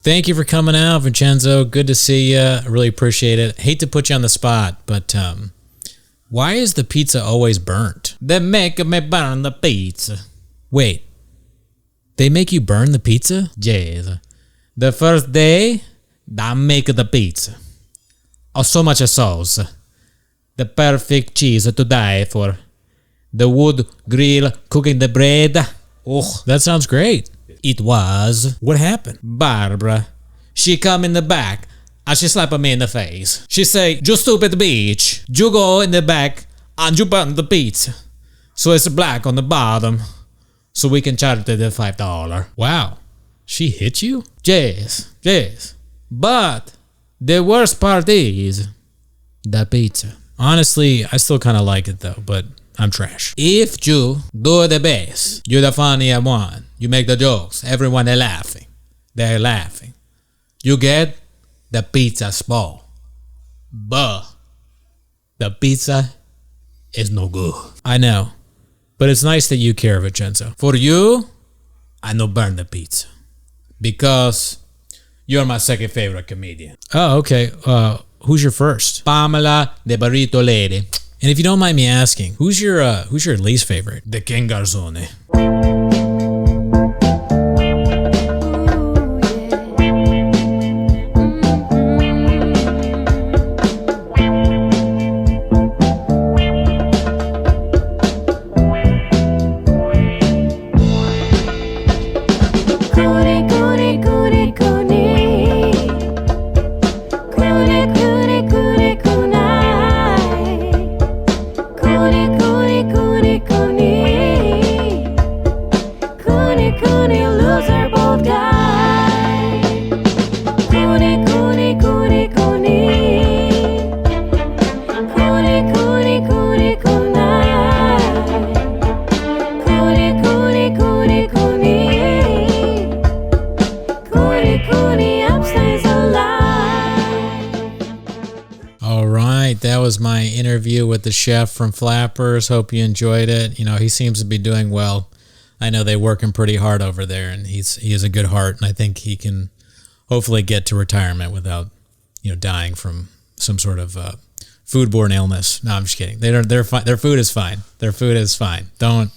Thank you for coming out, Vincenzo. Good to see you. I really appreciate it. Hate to put you on the spot, but why is the pizza always burnt? They make me burn the pizza. Wait, they make you burn the pizza? Yes. The first day, I make the pizza. Oh, so much sauce. The perfect cheese to die for. The wood grill cooking the bread. Oh, that sounds great. It was. What happened? Barbara. She come in the back and she slap me in the face. She say, "You stupid bitch. You go in the back and you burn the pizza. So it's black on the bottom. So we can charge the $5. Wow. She hit you? Yes. But the worst part is the pizza. Honestly, I still kind of like it though, but I'm trash. If you do the best, you're the funny one. You make the jokes. Everyone is laughing. They're laughing. You get the pizza small. But the pizza is no good. I know. But it's nice that you care, Vincenzo. For you, I no burn the pizza. Because you're my second favorite comedian. Oh, okay. Who's your first? Pamela, the burrito lady. And if you don't mind me asking, who's your least favorite? The King Garzone. That was my interview with the chef from Flappers. Hope you enjoyed it. You know, he seems to be doing well. I know they're working pretty hard over there, and he has a good heart, and I think he can hopefully get to retirement without, dying from some sort of foodborne illness. No, I'm just kidding. They're fine. Their food is fine. Their food is fine. I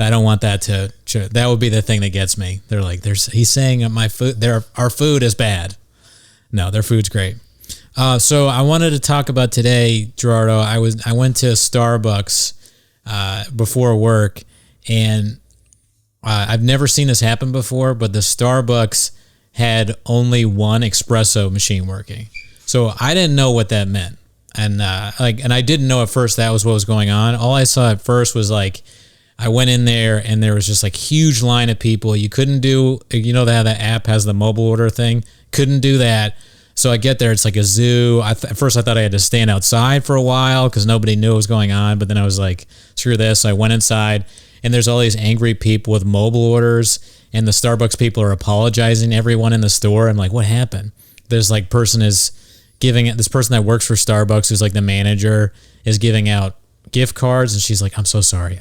don't want that that would be the thing that gets me. They're like, he's saying our food is bad. No, their food's great. So I wanted to talk about today, Gerardo. I went to Starbucks before work, and I've never seen this happen before, but the Starbucks had only one espresso machine working. So I didn't know what that meant. And I didn't know at first that was what was going on. All I saw at first was I went in there and there was just huge line of people. You couldn't do, how that app has the mobile order thing. Couldn't do that. So I get there, it's like a zoo. At first I thought I had to stand outside for a while because nobody knew what was going on. But then I was like, screw this. So I went inside, and there's all these angry people with mobile orders, and the Starbucks people are apologizing to everyone in the store. I'm like, what happened? There's this person that works for Starbucks, who's the manager, is giving out gift cards, and she's like, I'm so sorry.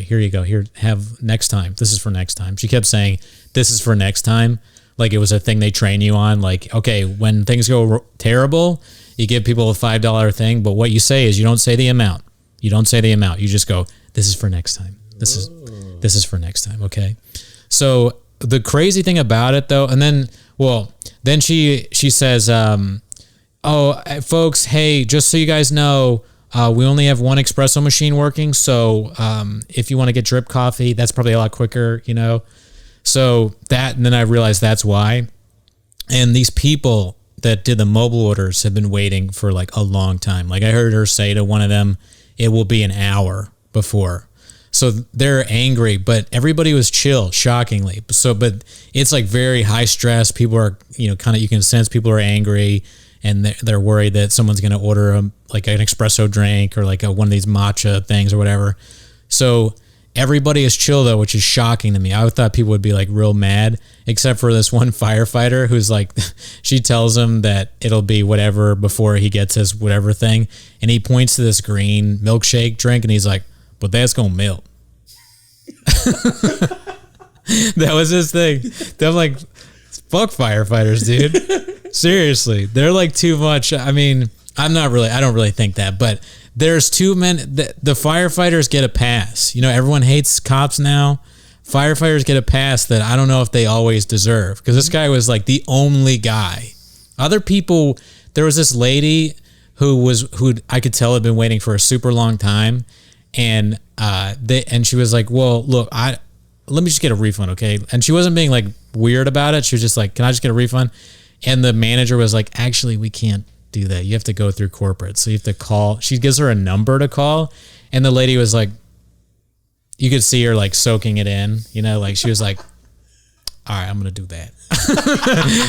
Here you go. Here, have next time. This is for next time. She kept saying, this is for next time. Like it was a thing they train you on. Okay, when things go terrible, you give people a $5 thing, but what you say is you don't say the amount. You just go, this is for next time. This is for next time, okay? So the crazy thing about it though, and then she says, folks, hey, just so you guys know, we only have one espresso machine working, so if you want to get drip coffee, that's probably a lot quicker, So and then I realized that's why. And these people that did the mobile orders have been waiting for a long time. I heard her say to one of them, it will be an hour before. So they're angry, but everybody was chill, shockingly. But it's very high stress. People are, you can sense people are angry, and they're worried that someone's going to order an espresso drink or one of these matcha things or whatever. So everybody is chill though, which is shocking to me. I thought people would be real mad, except for this one firefighter who's she tells him that it'll be whatever before he gets his whatever thing. And he points to this green milkshake drink and he's like, but that's going to melt. That was his thing. I'm Fuck firefighters, dude. Seriously, they're like too much. I mean, I don't really think that, but there's too many. The firefighters get a pass. You know, everyone hates cops now. Firefighters get a pass that I don't know if they always deserve, because this guy was like the only guy. Other people, there was this lady who I could tell had been waiting for a super long time, and she was like, well, look, let me just get a refund, okay? And she wasn't being like weird about it. She was just like, can I just get a refund? And the manager was like, actually, we can't do that. You have to go through corporate. So you have to call. She gives her a number to call. And the lady was like, you could see her like soaking it in, you know, like she was like, all right, I'm going to do that.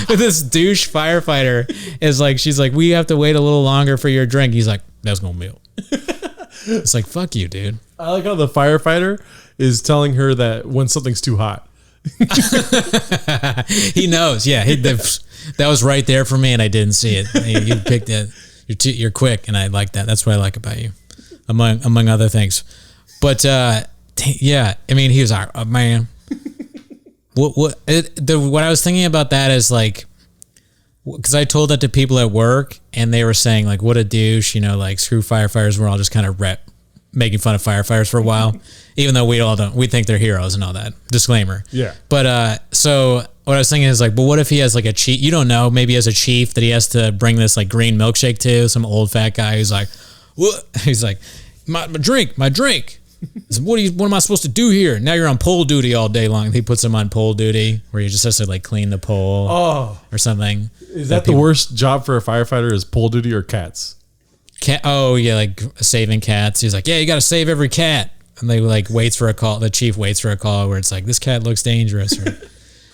But this douche firefighter is like, she's like, we have to wait a little longer for your drink. He's like, that's going to melt. It's like, fuck you, dude. I like how the firefighter is telling her that when something's too hot. He knows. Yeah. That was right there for me and I didn't see it. You picked it. You're quick and I like that. That's what I like about you, among other things. But, yeah, I mean, he was like, man. What I was thinking about that is like, because I told that to people at work and they were saying like, what a douche, you know, like screw firefighters. We're all just kind of making fun of firefighters for a while, even though we think they're heroes and all that. Disclaimer. Yeah. But so what I was thinking is like, but what if he has like a chief? You don't know, maybe as a chief that he has to bring this like green milkshake to some old fat guy who's like, what? He's like, my drink. What am I supposed to do here? Now you're on pole duty all day long. He puts him on pole duty where he just has to like clean the pole or something. Is that the worst job for a firefighter, is pole duty or cats? Oh yeah, like saving cats. He's like, yeah, you got to save every cat. And they like waits for a call. The chief waits for a call where it's like, this cat looks dangerous, or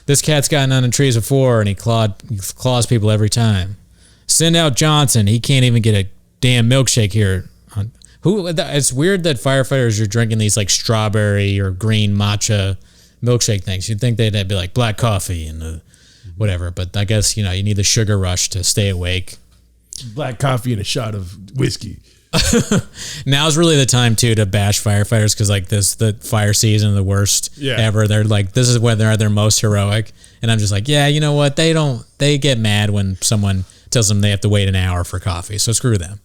this cat's gotten on the trees before and he claws people every time. Send out Johnson. He can't even get a damn milkshake here. It's weird that firefighters are drinking these like strawberry or green matcha milkshake things. You'd think they'd be like black coffee and whatever, but I guess, you know, you need the sugar rush to stay awake. Black coffee and a shot of whiskey. Now's really the time too to bash firefighters, because like the fire season, the worst ever. They're like, this is when they're at their most heroic, and I'm just like, yeah, you know what? They get mad when someone tells them they have to wait an hour for coffee. So screw them.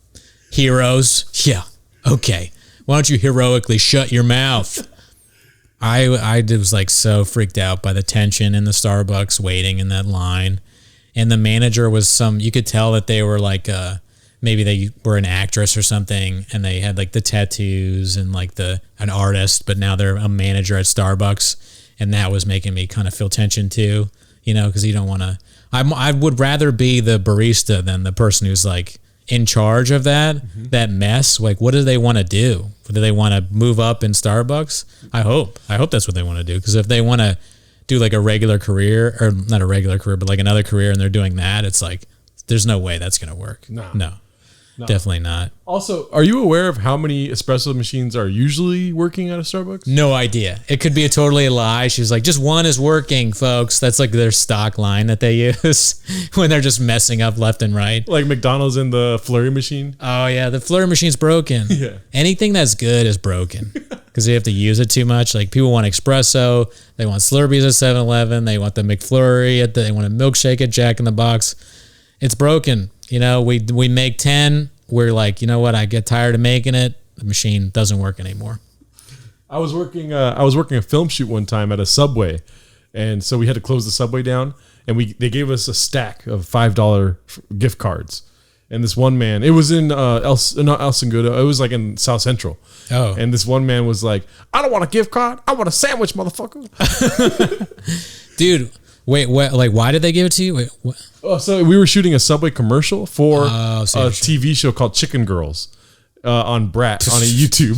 Heroes, yeah. Okay, why don't you heroically shut your mouth? I was like so freaked out by the tension in the Starbucks waiting in that line. And the manager was you could tell that they were like, maybe they were an actress or something, and they had like the tattoos and like an artist, but now they're a manager at Starbucks. And that was making me kind of feel tension too, you know, because you don't want to, I would rather be the barista than the person who's like in charge of that mess. Like, what do they want to do? Do they want to move up in Starbucks? I hope that's what they want to do. Because if they want to do like a regular career, or not a regular career, but like another career, and they're doing that, it's like, there's no way that's going to work. No, definitely not. Also, are you aware of how many espresso machines are usually working at a Starbucks? No idea. It could be totally a lie. She's like, just one is working, folks. That's like their stock line that they use when they're just messing up left and right. Like McDonald's in the flurry machine. Oh yeah, the flurry machine's broken. Yeah. Anything that's good is broken because they have to use it too much. Like people want espresso, they want Slurpees at 7-Eleven, they want the McFlurry they want a milkshake at Jack in the Box. It's broken. You know, we make 10. We're like, you know what? I get tired of making it. The machine doesn't work anymore. I was working a film shoot one time at a Subway, and so we had to close the Subway down. And they gave us a stack of $5 gift cards. And this one man, it was in not El Segundo, it was like in South Central. Oh. And this one man was like, I don't want a gift card. I want a sandwich, motherfucker. Dude. Wait, what? Like, why did they give it to you? Wait, what? Oh, so we were shooting a Subway commercial for a TV show called Chicken Girls on Brat on a YouTube,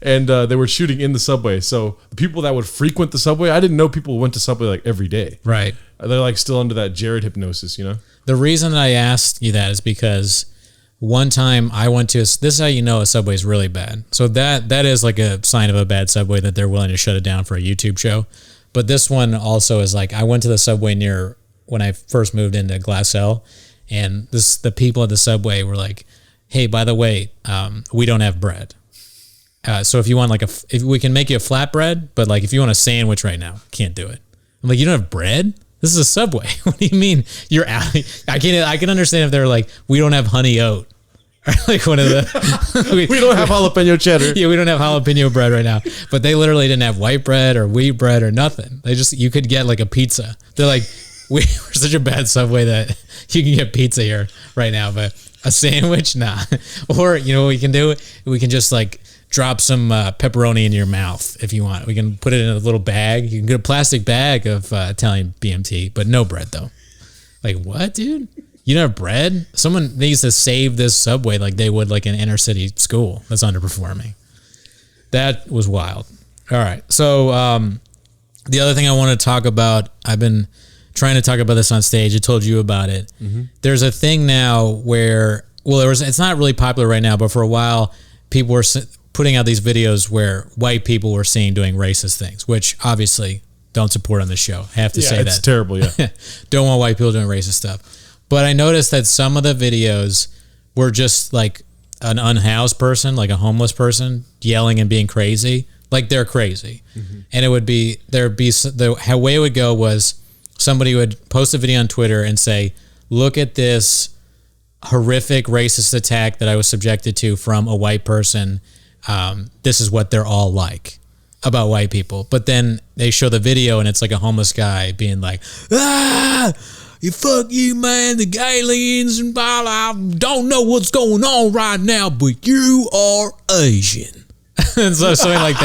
and they were shooting in the Subway. So the people that would frequent the Subway, I didn't know people went to Subway like every day. Right? They're like still under that Jared hypnosis, you know. The reason that I asked you that is because one time I went to this is how you know a Subway is really bad. So that is like a sign of a bad Subway, that they're willing to shut it down for a YouTube show. But this one also is like, I went to the Subway near when I first moved into Glassell, and the people at the Subway were like, hey, by the way, we don't have bread. So if you want if we can make you a flatbread, but like if you want a sandwich right now, can't do it. I'm like, you don't have bread? This is a Subway. What do you mean you're out? I can understand if they're like, we don't have honey oat. Or like one of the we don't have jalapeno cheddar. Yeah, we don't have jalapeno bread right now. But they literally didn't have white bread or wheat bread or nothing. You could get like a pizza. They're like, we're such a bad Subway that you can get pizza here right now, but a sandwich, nah. Or you know what we can do? We can just like drop some pepperoni in your mouth if you want. We can put it in a little bag. You can get a plastic bag of Italian BMT, but no bread though. Like what, dude? You don't have bread? Someone needs to save this Subway like they would like an inner city school that's underperforming. That was wild. All right. So the other thing I want to talk about, I've been trying to talk about this on stage. I told you about it. Mm-hmm. There's a thing now where, it's not really popular right now, but for a while, people were putting out these videos where white people were seen doing racist things, which obviously don't support on the show. I have to say that. It's terrible, yeah. Don't want white people doing racist stuff. But I noticed that some of the videos were just like an unhoused person, like a homeless person, yelling and being crazy. Like they're crazy. Mm-hmm. And the way it would go was somebody would post a video on Twitter and say, look at this horrific racist attack that I was subjected to from a white person. This is what they're all like about white people. But then they show the video and it's like a homeless guy being like, you fuck you, man, the aliens and blah, blah, don't know what's going on right now, but you are Asian. And so something like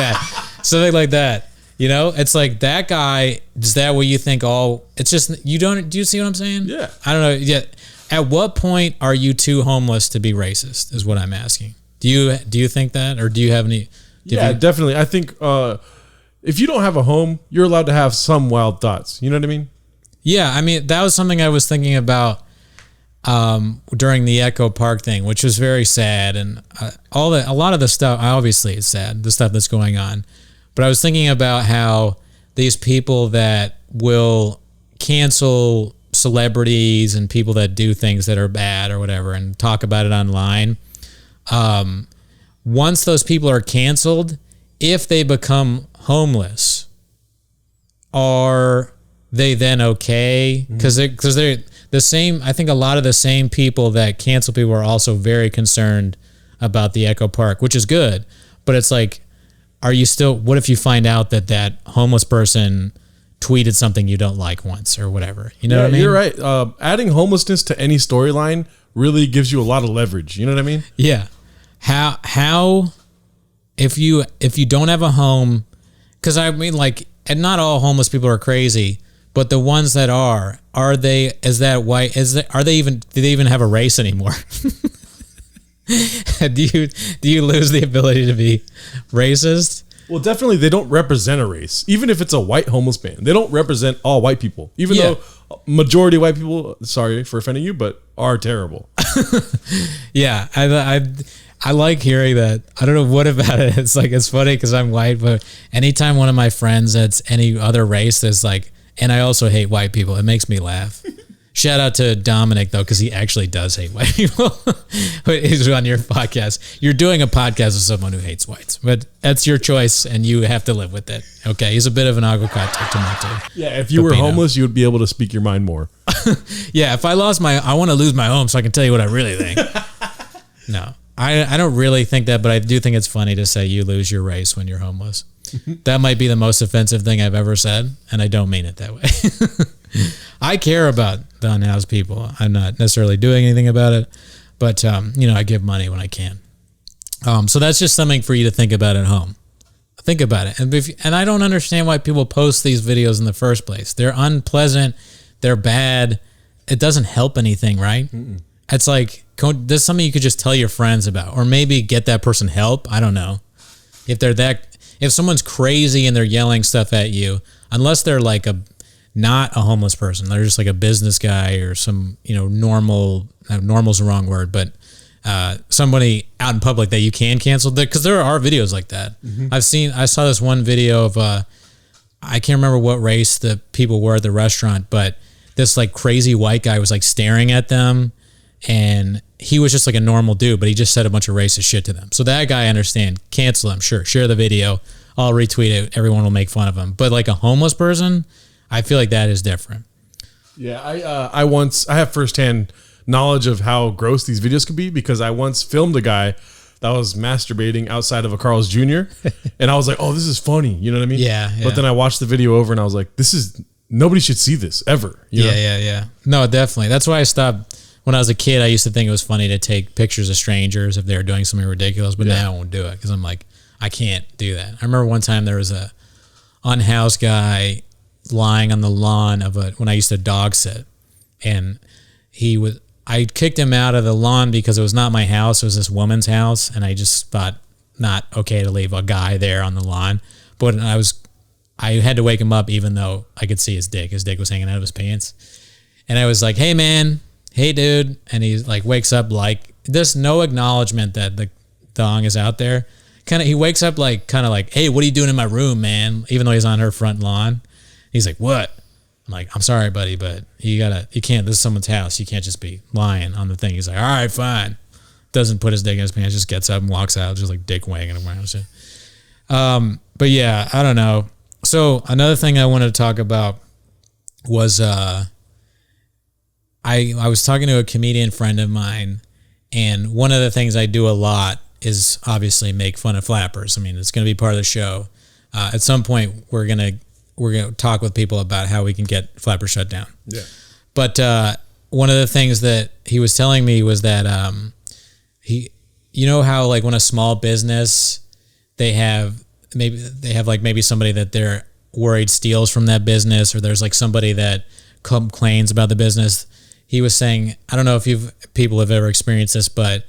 that. You know, it's like that guy, is that what you think it's just, do you see what I'm saying? Yeah. I don't know. Yeah. At what point are you too homeless to be racist is what I'm asking. Do you think that, or do you have any? Definitely. I think if you don't have a home, you're allowed to have some wild thoughts. You know what I mean? Yeah, I mean, that was something I was thinking about during the Echo Park thing, which was very sad, and a lot of the stuff, obviously it's sad, the stuff that's going on, but I was thinking about how these people that will cancel celebrities and people that do things that are bad or whatever and talk about it online, once those people are canceled, if they become homeless, are they then okay? Because they're the same. I think a lot of the same people that cancel people are also very concerned about the Echo Park, which is good. But it's like, are you still? What if you find out that homeless person tweeted something you don't like once or whatever? You know what I mean? You're right. Adding homelessness to any storyline really gives you a lot of leverage. You know what I mean? Yeah. How if you don't have a home? Because I mean, like, and not all homeless people are crazy. But the ones that are they? Is that white? Are they even? Do they even have a race anymore? Do you lose the ability to be racist? Well, definitely they don't represent a race. Even if it's a white homeless man, they don't represent all white people. Even though majority of white people, sorry for offending you, but are terrible. Yeah, I like hearing that. I don't know what about it. It's like, it's funny because I'm white, but anytime one of my friends that's any other race that's like, and I also hate white people, it makes me laugh. Shout out to Dominic, though, because he actually does hate white people. He's on your podcast. You're doing a podcast with someone who hates whites, but that's your choice, and you have to live with it. Okay, he's a bit of an aguacate tomato. Yeah, if you were homeless, you would be able to speak your mind more. Yeah, if I want to lose my home so I can tell you what I really think. No, I don't really think that, but I do think it's funny to say you lose your race when you're homeless. That might be the most offensive thing I've ever said, and I don't mean it that way. I care about the unhoused people. I'm not necessarily doing anything about it, but I give money when I can. So that's just something for you to think about at home. Think about it, and I don't understand why people post these videos in the first place. They're unpleasant. They're bad. It doesn't help anything, right? Mm-mm. It's like, there's something you could just tell your friends about, or maybe get that person help. I don't know. If someone's crazy and they're yelling stuff at you, unless they're like not a homeless person, they're just like a business guy or some, normal's the wrong word, but somebody out in public that you can cancel, because there are videos like that. Mm-hmm. I saw this one video of, I can't remember what race the people were at the restaurant, but this like crazy white guy was like staring at them, and he was just like a normal dude, but he just said a bunch of racist shit to them. So that guy, I understand, cancel him, sure, share the video, I'll retweet it, everyone will make fun of him. But like a homeless person, I feel like that is different. Yeah, I have firsthand knowledge of how gross these videos could be because I once filmed a guy that was masturbating outside of a Carl's Jr. and I was like, oh, this is funny. You know what I mean? Yeah. But then I watched the video over and I was like, nobody should see this ever. You know? Yeah. No, definitely. That's why I stopped. When I was a kid, I used to think it was funny to take pictures of strangers if they were doing something ridiculous, but now I won't do it because I'm like, I can't do that. I remember one time there was a unhoused guy lying on the lawn when I used to dog sit, and I kicked him out of the lawn because it was not my house. It was this woman's house, and I just thought not okay to leave a guy there on the lawn. But I had to wake him up even though I could see his dick. His dick was hanging out of his pants. And I was like, hey, man. Hey, dude. And he like wakes up like there's no acknowledgement that the dong is out there. He wakes up like hey, what are you doing in my room, man? Even though he's on her front lawn. He's like, what? I'm like, I'm sorry, buddy, but you can't, this is someone's house. You can't just be lying on the thing. He's like, all right, fine. Doesn't put his dick in his pants, just gets up and walks out, just like dick wanging around and shit. But yeah, I don't know. So another thing I wanted to talk about was I was talking to a comedian friend of mine, and one of the things I do a lot is obviously make fun of flappers. I mean, it's going to be part of the show. At some point, we're gonna talk with people about how we can get flappers shut down. Yeah. But one of the things that he was telling me was that you know how like when a small business they have maybe somebody that they're worried steals from that business, or there's like somebody that complains about the business. He was saying, I don't know if people have ever experienced this, but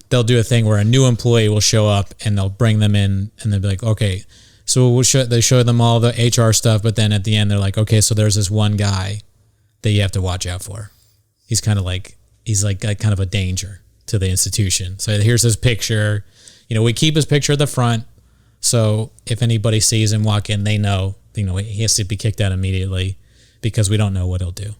they'll do a thing where a new employee will show up and they'll bring them in and they'll be like, okay, so they show them all the HR stuff, but then at the end they're like, okay, so there's this one guy that you have to watch out for. He's kind of like kind of a danger to the institution. So here's his picture. You know, we keep his picture at the front, so if anybody sees him walk in, they know he has to be kicked out immediately because we don't know what he'll do.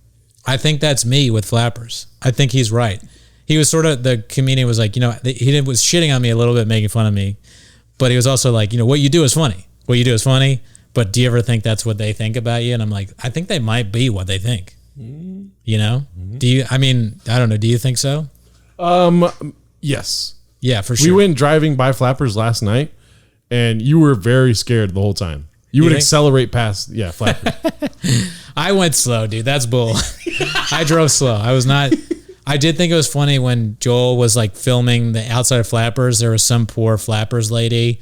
I think that's me with flappers. I think he's right. He was the comedian was like, he was shitting on me a little bit, making fun of me, but he was also like, what you do is funny. What you do is funny, but do you ever think that's what they think about you? And I'm like, I think they might be what they think. Mm-hmm. Do you, I don't know. Do you think so? Yes. Yeah, for sure. We went driving by flappers last night and you were very scared the whole time. You would accelerate past, flappers. I went slow, dude. That's bull. I drove slow. I did think it was funny when Joel was like filming the outside of Flappers. There was some poor Flappers lady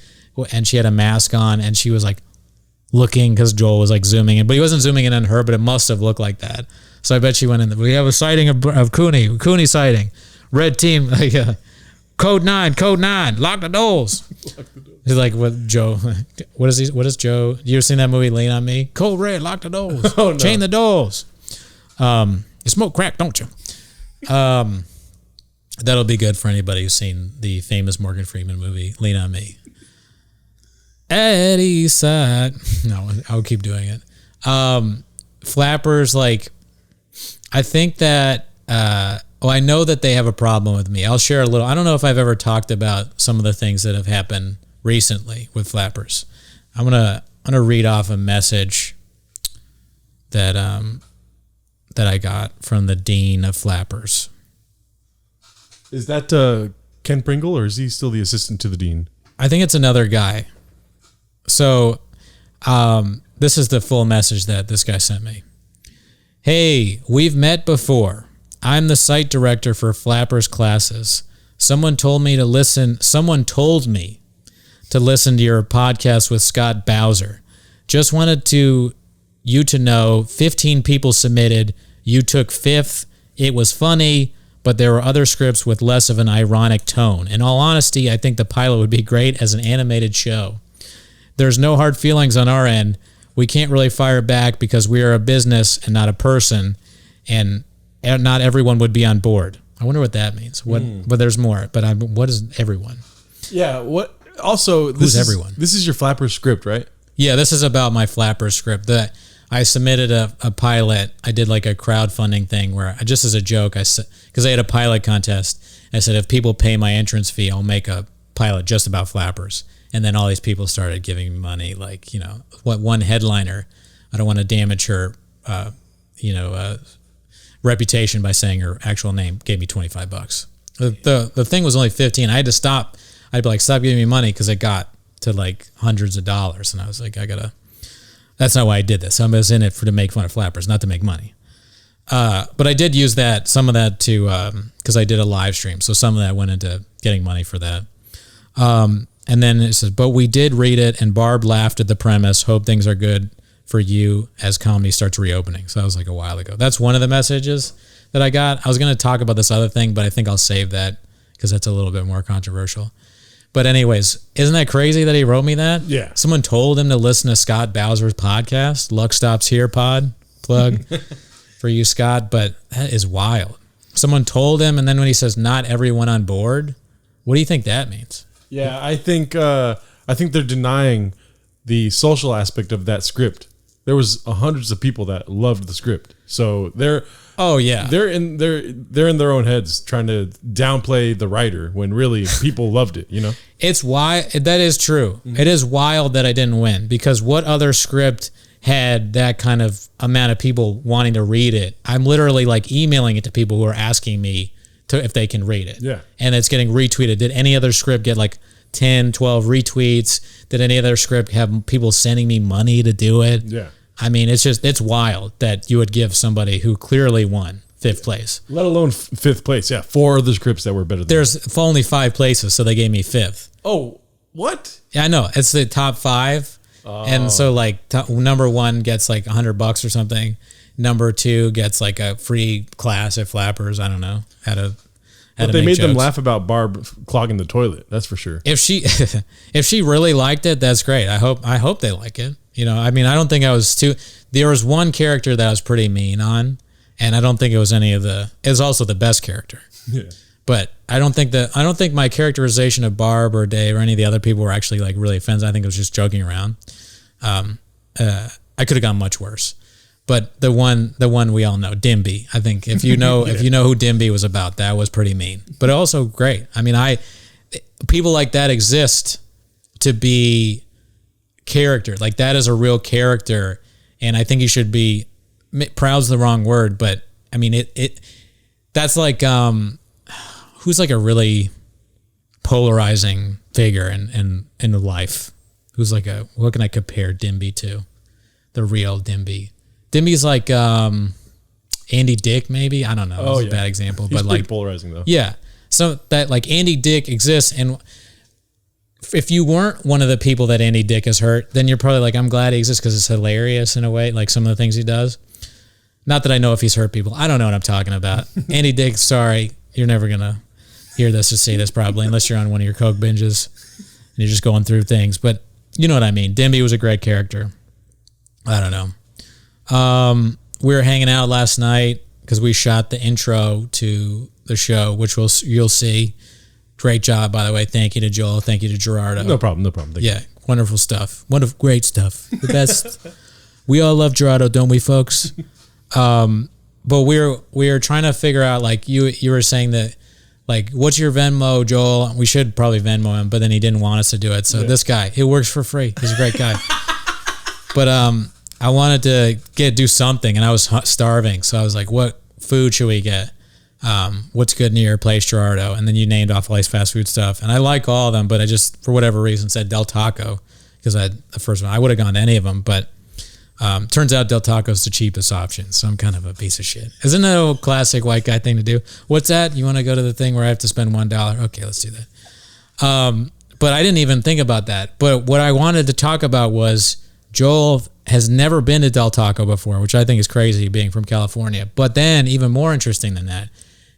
and she had a mask on and she was like looking because Joel was like zooming in, but he wasn't zooming in on her, but it must have looked like that. So I bet she went in. We have a sighting of Cooney sighting. Red team, code 9, lock the doors. He's like, what Joe? What is Joe? You ever seen that movie Lean on Me? Code red, lock the doors. Oh, no. Chain the doors. You smoke crack, don't you? That'll be good for anybody who's seen the famous Morgan Freeman movie Lean on Me. At East Side. No, I'll keep doing it. Flappers, like, I think that I know that they have a problem with me. I'll share a little. I don't know if I've ever talked about some of the things that have happened recently with Flappers. I'm gonna read off a message that I got from the dean of Flappers. Is that Ken Pringle, or is he still the assistant to the dean? I think it's another guy. So this is the full message that this guy sent me. Hey, we've met before. I'm the site director for Flappers classes. Someone told me to listen to your podcast with Scott Luhrs. Just wanted you to know 15 people submitted. You took 5th. It was funny, but there were other scripts with less of an ironic tone. In all honesty, I think the pilot would be great as an animated show. There's no hard feelings on our end. We can't really fire back because we are a business and not a person, and not everyone would be on board. I wonder what that means. But there's more. But what is everyone? Yeah. What? Also, who's everyone? This is your Flapper script, right? Yeah, this is about my Flapper script. That I submitted a pilot. I did like a crowdfunding thing where just as a joke, because I had a pilot contest. I said if people pay my entrance fee, I'll make a pilot just about Flappers. And then all these people started giving me money, like, what one headliner, I don't want to damage her, reputation by saying her actual name, gave me $25. The thing was only 15. I had to stop. I'd be like, stop giving me money, because it got to like hundreds of dollars, and I was like, that's not why I did this. I was in it to make fun of flappers, not to make money. But I did use some of that to, because I did a live stream, so some of that went into getting money for that. And then it says, but we did read it, and Barb laughed at the premise. Hope things are good for you as comedy starts reopening. So that was like a while ago. That's one of the messages that I got. I was going to talk about this other thing, but I think I'll save that because that's a little bit more controversial. But anyways, isn't that crazy that he wrote me that? Yeah. Someone told him to listen to Scott Bowser's podcast, Luck Stops Here pod, plug for you, Scott. But that is wild. Someone told him, and then when he says not everyone on board, what do you think that means? Yeah, I think they're denying the social aspect of that script. There was hundreds of people that loved the script, so they're in their own heads trying to downplay the writer when really people loved it. It's why that is true. Mm-hmm. It is wild that I didn't win, because what other script had that kind of amount of people wanting to read it? I'm literally like emailing it to people who are asking me if they can read it. Yeah, and it's getting retweeted. Did any other script get like 10, 12 retweets? Did any other script have people sending me money to do it? Yeah. I mean, it's wild that you would give somebody who clearly won 5th place. Let alone 5th place. Yeah, 4 other scripts that were better than There's only 5 places, so they gave me 5th. Oh, what? Yeah, I know. It's the top 5. Oh. And so like number 1 gets like $100 or something. Number 2 gets like a free class at Flappers. I don't know But they made them laugh about Barb clogging the toilet. That's for sure. If she really liked it, that's great. I hope they like it. I mean, I don't think I was there was one character that I was pretty mean on, and I don't think it was it was also the best character. Yeah. But I don't think my characterization of Barb or Dave or any of the other people were actually like really offensive. I think it was just joking around. I could have gone much worse. But the one we all know, Dimby. I think if you know if you know who Dimby was about, that was pretty mean. But also great. I mean, people like that exist to be character. Like that is a real character, and I think you should be proud's the wrong word, but I mean that's like who's like a really polarizing figure in life. Who's like what can I compare Dimby to? The real Dimby. Dimby's like Andy Dick, maybe. I don't know. That's a bad example. He's but pretty like polarizing though. Yeah. So that like Andy Dick exists, and if you weren't one of the people that Andy Dick has hurt, then you're probably like, I'm glad he exists because it's hilarious in a way, like some of the things he does. Not that I know if he's hurt people. I don't know what I'm talking about. Andy Dick, sorry, you're never going to hear this or see this probably unless you're on one of your Coke binges and you're just going through things. But you know what I mean. Dimby was a great character. I don't know. We were hanging out last night because we shot the intro to the show, which you'll see. Great job, by the way. Thank you to Joel. Thank you to Gerardo. No problem. Yeah, wonderful stuff. Great stuff. The best. We all love Gerardo, don't we, folks? But we're trying to figure out, like you were saying that, like, what's your Venmo, Joel? We should probably Venmo him, but then he didn't want us to do it. So This guy, he works for free. He's a great guy. But I wanted to do something, and I was starving, so I was like, what food should we get? What's good near your place, Gerardo? And then you named off all these fast food stuff. And I like all of them, but I just, for whatever reason, said Del Taco because I had the first one. I would have gone to any of them, but turns out Del Taco's the cheapest option, so I'm kind of a piece of shit. Isn't that a classic white guy thing to do? What's that? You want to go to the thing where I have to spend $1? Okay, let's do that. But I didn't even think about that. But what I wanted to talk about was Joel has never been to Del Taco before, which I think is crazy being from California. But then, even more interesting than that,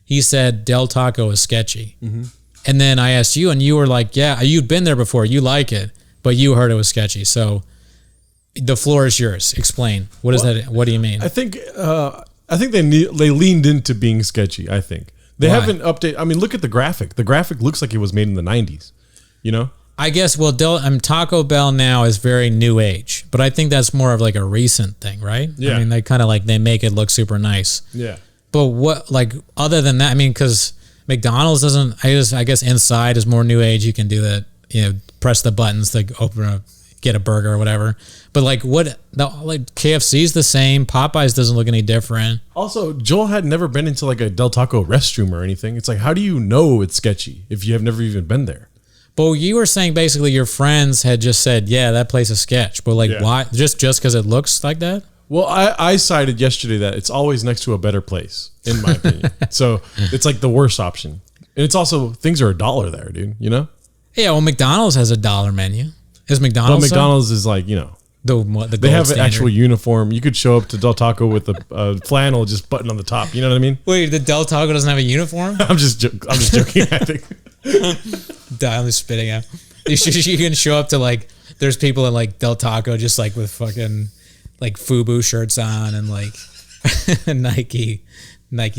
he said Del Taco is sketchy. Mm-hmm. And then I asked you, and you were like, yeah, you'd been there before. You like it, but you heard it was sketchy. So the floor is yours. Explain. What is that? What do you mean? I think they leaned into being sketchy, I think. They haven't updated. I mean, look at the graphic. The graphic looks like it was made in the 90s, you know? I guess, well, Taco Bell now is very new age, but I think that's more of like a recent thing, right? Yeah. I mean, they kind of like, they make it look super nice. Yeah. But what, like, other than that, I mean, because McDonald's doesn't, I guess inside is more new age. You can do that, press the buttons to open up, get a burger or whatever. But like KFC's the same. Popeyes doesn't look any different. Also, Joel had never been into like a Del Taco restroom or anything. It's like, how do you know it's sketchy if you have never even been there? But you were saying basically your friends had just said, yeah, that place is sketch. But like, why? Just because it looks like that? Well, I cited yesterday that it's always next to a better place, in my opinion. So it's like the worst option. And it's also, things are $1 there, dude, you know? Yeah, well, McDonald's has a $1 menu. Is McDonald's? Well, McDonald's is like, you know, the they have standard. an actual uniform. You could show up to Del Taco with a flannel just button on the top. You know what I mean? Wait, the Del Taco doesn't have a uniform? I'm just joking. I think. I'm just spitting out. You can show up to like, there's people at like Del Taco just like with fucking like FUBU shirts on and like Nike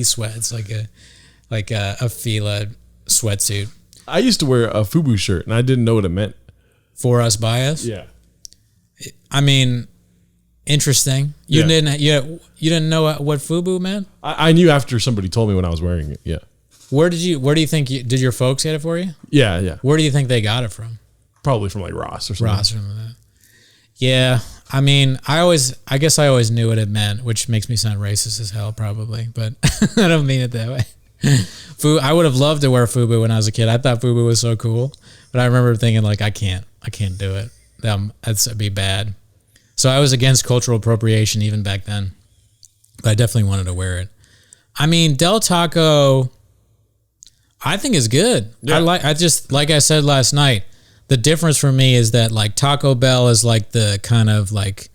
sweats, like a Fila sweatsuit. I used to wear a FUBU shirt and I didn't know what it meant. For us, by us. Yeah. I mean, interesting. You didn't know what FUBU meant? I knew after somebody told me when I was wearing it. Yeah. Where do you think did your folks get it for you? Yeah. Where do you think they got it from? Probably from like Ross or something. Yeah. I mean, I guess I always knew what it meant, which makes me sound racist as hell, probably, but I don't mean it that way. I would have loved to wear FUBU when I was a kid. I thought FUBU was so cool, but I remember thinking like, I can't do it. That'd be bad. So I was against cultural appropriation even back then, but I definitely wanted to wear it. I mean, Del Taco, I think is good. Yeah. Like I said last night, the difference for me is that like Taco Bell is like the kind of like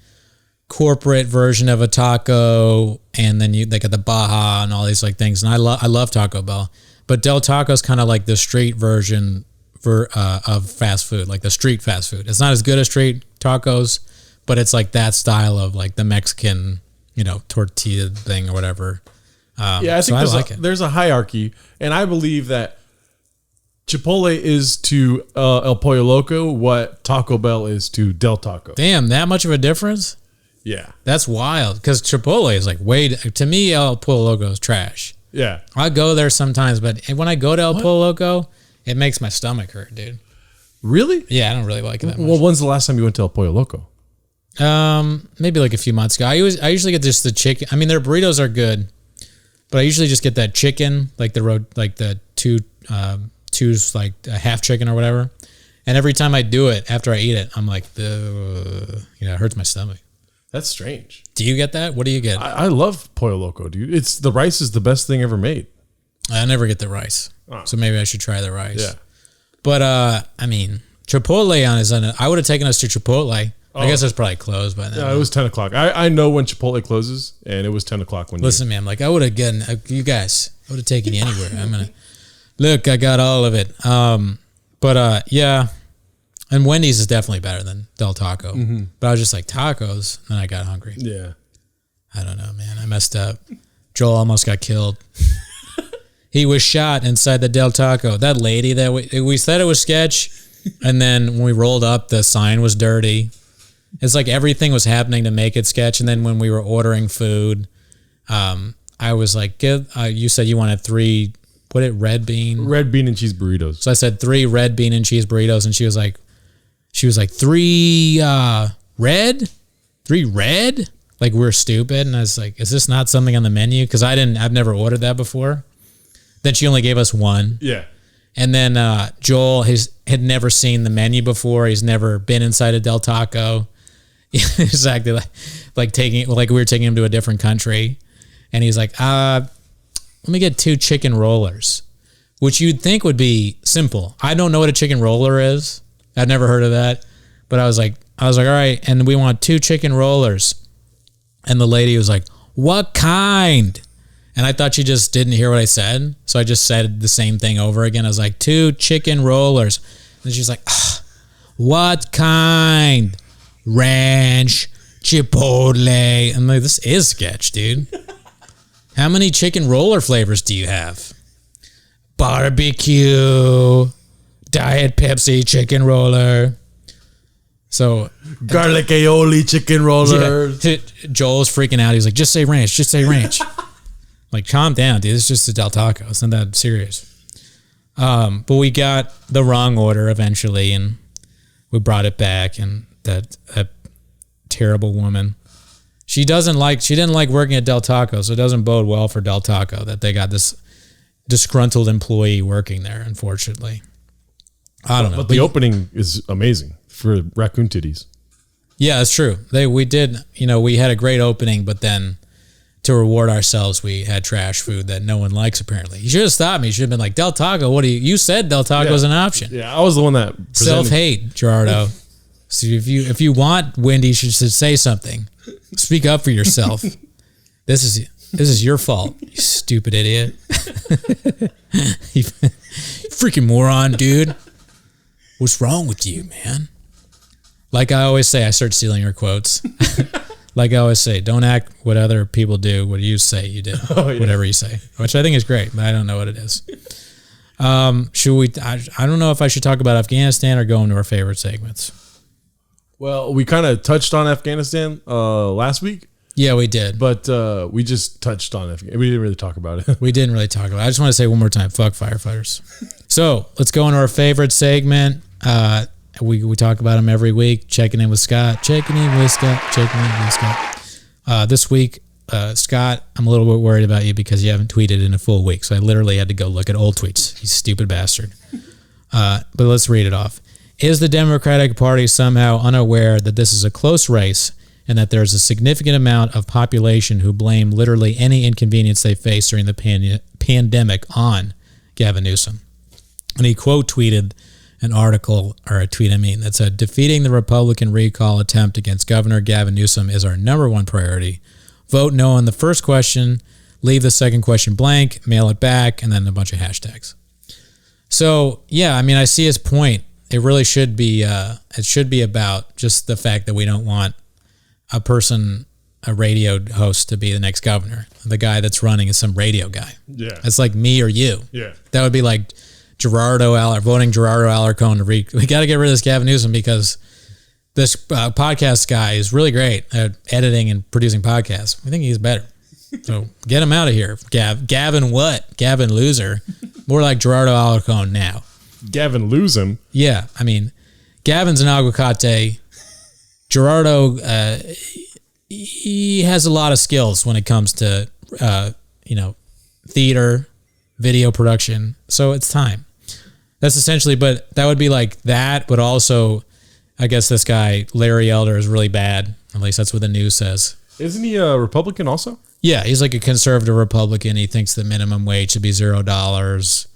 corporate version of a taco, and then they got the Baja and all these like things. And I love Taco Bell, but Del Taco is kind of like the street version of fast food, like the street fast food. It's not as good as street tacos, but it's like that style of like the Mexican, tortilla thing or whatever. I think there's a hierarchy, and I believe that Chipotle is to El Pollo Loco what Taco Bell is to Del Taco. Damn, that much of a difference? Yeah. That's wild, because Chipotle is like to me, El Pollo Loco is trash. Yeah. I go there sometimes, but when I go to El Pollo Loco, it makes my stomach hurt, dude. Really? Yeah, I don't really like it that much. Well, when's the last time you went to El Pollo Loco? Maybe like a few months ago. I usually get just the chicken. I mean, their burritos are good, but I usually just get that chicken, like the two's like a half chicken or whatever. And every time I do it, after I eat it, I'm like, it hurts my stomach. That's strange. Do you get that? What do you get? I love Pollo Loco, dude. The rice is the best thing ever made. I never get the rice, so maybe I should try the rice. Yeah. But I mean, Chipotle I would have taken us to Chipotle. I guess it's probably closed by then. Yeah, it was 10 o'clock. I know when Chipotle closes, and it was 10 o'clock when Listen, man, like I would have you guys. I would have taken you anywhere. Look, I got all of it. Yeah. And Wendy's is definitely better than Del Taco. Mm-hmm. But I was just like, tacos, and I got hungry. Yeah. I don't know, man. I messed up. Joel almost got killed. He was shot inside the Del Taco. That lady that we said it was sketch, and then when we rolled up, the sign was dirty. It's like everything was happening to make it sketch. And then when we were ordering food, I was like, you said you wanted 3, red bean? Red bean and cheese burritos. So I said 3 red bean and cheese burritos, and she was like 3 red? 3 red? Like we're stupid. And I was like, is this not something on the menu? Because I've never ordered that before. Then she only gave us 1. Yeah. And then Joel had never seen the menu before. He's never been inside a Del Taco. Exactly like we were taking him to a different country. And he's like, let me get 2 chicken rollers, which you'd think would be simple. I don't know what a chicken roller is. I've never heard of that. But I was like, all right. And we want 2 chicken rollers. And the lady was like, what kind? And I thought she just didn't hear what I said. So I just said the same thing over again. I was like, 2 chicken rollers. And she's like, what kind? Ranch, Chipotle. I'm like, this is sketch, dude. How many chicken roller flavors do you have? Barbecue, Diet Pepsi chicken roller. So garlic aioli chicken rollers. Yeah, Joel's freaking out. He's like, just say ranch, just say ranch. Like, calm down, dude. It's just a Del Taco. It's not that serious. But we got the wrong order eventually, and we brought it back, and that terrible woman. She didn't like working at Del Taco, so it doesn't bode well for Del Taco that they got this disgruntled employee working there, unfortunately. I don't know. But the opening is amazing for Raccoon Titties. Yeah, it's true. We had a great opening, but then to reward ourselves, we had trash food that no one likes, apparently. You should have stopped me. You should have been like, Del Taco, you said Del Taco was an option. Yeah, I was the one that self-hate, Gerardo. So if you want Wendy, you should say something. Speak up for yourself. This is your fault, you stupid idiot. You freaking moron, dude. What's wrong with you, man? Like I always say, I start stealing your quotes. Like I always say, don't act what other people do. What you say you do. Whatever you say. Which I think is great, but I don't know what it is. Should we? I don't know if I should talk about Afghanistan or go into our favorite segments. Well, we kind of touched on Afghanistan last week. Yeah, we did. But we just touched on Afghanistan. We didn't really talk about it. We didn't really talk about it. I just want to say one more time, fuck firefighters. So let's go into our favorite segment. We talk about them every week. Checking in with Scott. Checking in with Scott. This week, Scott, I'm a little bit worried about you because you haven't tweeted in a full week. So I literally had to go look at old tweets. You stupid bastard. But let's read it off. Is the Democratic Party somehow unaware that this is a close race and that there's a significant amount of population who blame literally any inconvenience they face during the pandemic on Gavin Newsom? And he quote tweeted an article, or a tweet that said, defeating the Republican recall attempt against Governor Gavin Newsom is our number one priority. Vote no on the first question, leave the second question blank, mail it back, and then a bunch of hashtags. So, yeah, I mean, I see his point. It really should be, it should be about just the fact that we don't want a radio host to be the next governor. The guy that's running is some radio guy. Yeah. It's like me or you. Yeah. That would be like voting Gerardo Alarcon to we got to get rid of this Gavin Newsom because this podcast guy is really great at editing and producing podcasts. I think he's better. So get him out of here. Gavin what? Gavin loser. More like Gerardo Alarcon now. Gavin lose him. Yeah, I mean, Gavin's an aguacate. Gerardo, he has a lot of skills when it comes to, theater, video production. So it's time. That's essentially, but that would be like that. But also, I guess this guy, Larry Elder, is really bad. At least that's what the news says. Isn't he a Republican also? Yeah, he's like a conservative Republican. He thinks the minimum wage should be $0.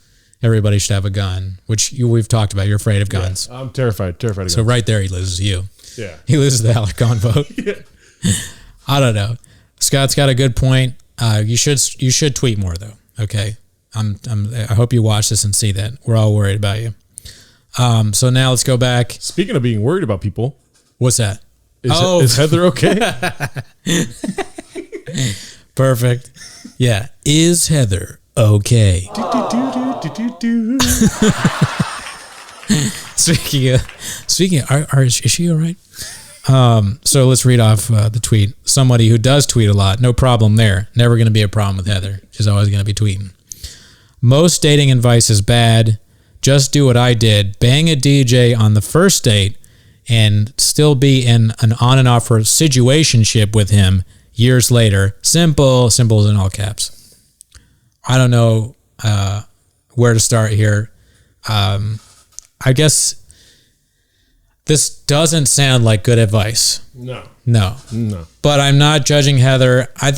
Everybody should have a gun, which we've talked about. You're afraid of guns. Yeah, I'm terrified of guns. So right there, he loses you. Yeah. He loses the Alarcon vote. Yeah. I don't know. Scott's got a good point. You should tweet more though. Okay. I hope you watch this and see that. We're all worried about you. So now let's go back. Speaking of being worried about people. What's that? Is Heather okay? Perfect. Yeah. Is Heather okay? Speaking of, is she all right? So let's read off the tweet. Somebody who does tweet a lot, no problem there. Never going to be a problem with Heather. She's always going to be tweeting. Most dating advice is bad. Just do what I did. Bang a DJ on the first date and still be in an on and off situationship with him years later. Simple. Simple is in all caps. I don't know where to start here. I guess this doesn't sound like good advice. No. But I'm not judging Heather. I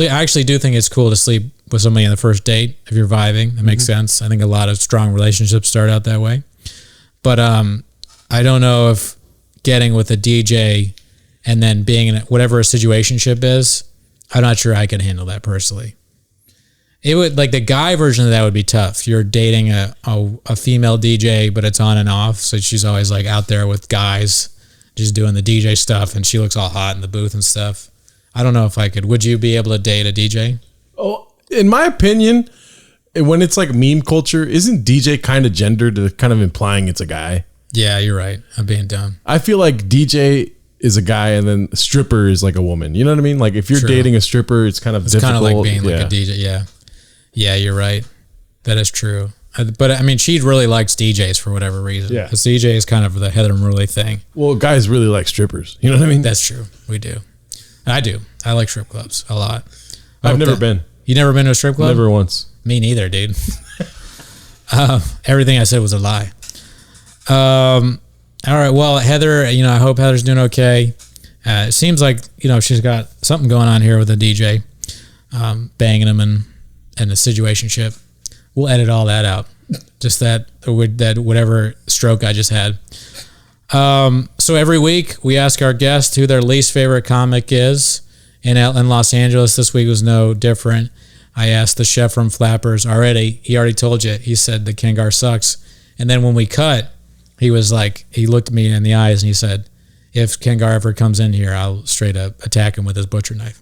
actually do think it's cool to sleep with somebody on the first date if you're vibing. That makes sense. I think a lot of strong relationships start out that way. But I don't know if getting with a DJ and then being in whatever a situationship is, I'm not sure I could handle that personally. It would, like, the guy version of that would be tough. You're dating a female DJ, but it's on and off. So she's always like out there with guys, just doing the DJ stuff, and she looks all hot in the booth and stuff. I don't know if I could. Would you be able to date a DJ? Oh, in my opinion, when it's like meme culture, isn't DJ kind of gendered, kind of implying it's a guy? Yeah, you're right. I'm being dumb. I feel like DJ is a guy and then stripper is like a woman. You know what I mean? Like if you're dating a stripper, it's kind of difficult. Kind of like being like a DJ. Yeah. Yeah, you're right. That is true. But I mean, she really likes DJs for whatever reason. Yeah. Because DJ is kind of the Heather Murley thing. Well, guys really like strippers. You know what I mean? That's true. We do. I do. I like strip clubs a lot. I've never been. You never been to a strip club? Never once. Me neither, dude. Everything I said was a lie. All right. Well, Heather, I hope Heather's doing okay. It seems like, she's got something going on here with the DJ, banging him in a situationship. We'll edit all that out. Just that whatever stroke I just had. So every week we ask our guests who their least favorite comic is in Los Angeles. This week was no different. I asked the chef from Flappers already. He already told you. He said the Kengar sucks. And then when we cut, he was like, he looked me in the eyes and he said, if Kengar ever comes in here, I'll straight up attack him with his butcher knife.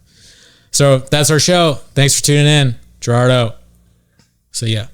So that's our show. Thanks for tuning in. Gerardo. See ya.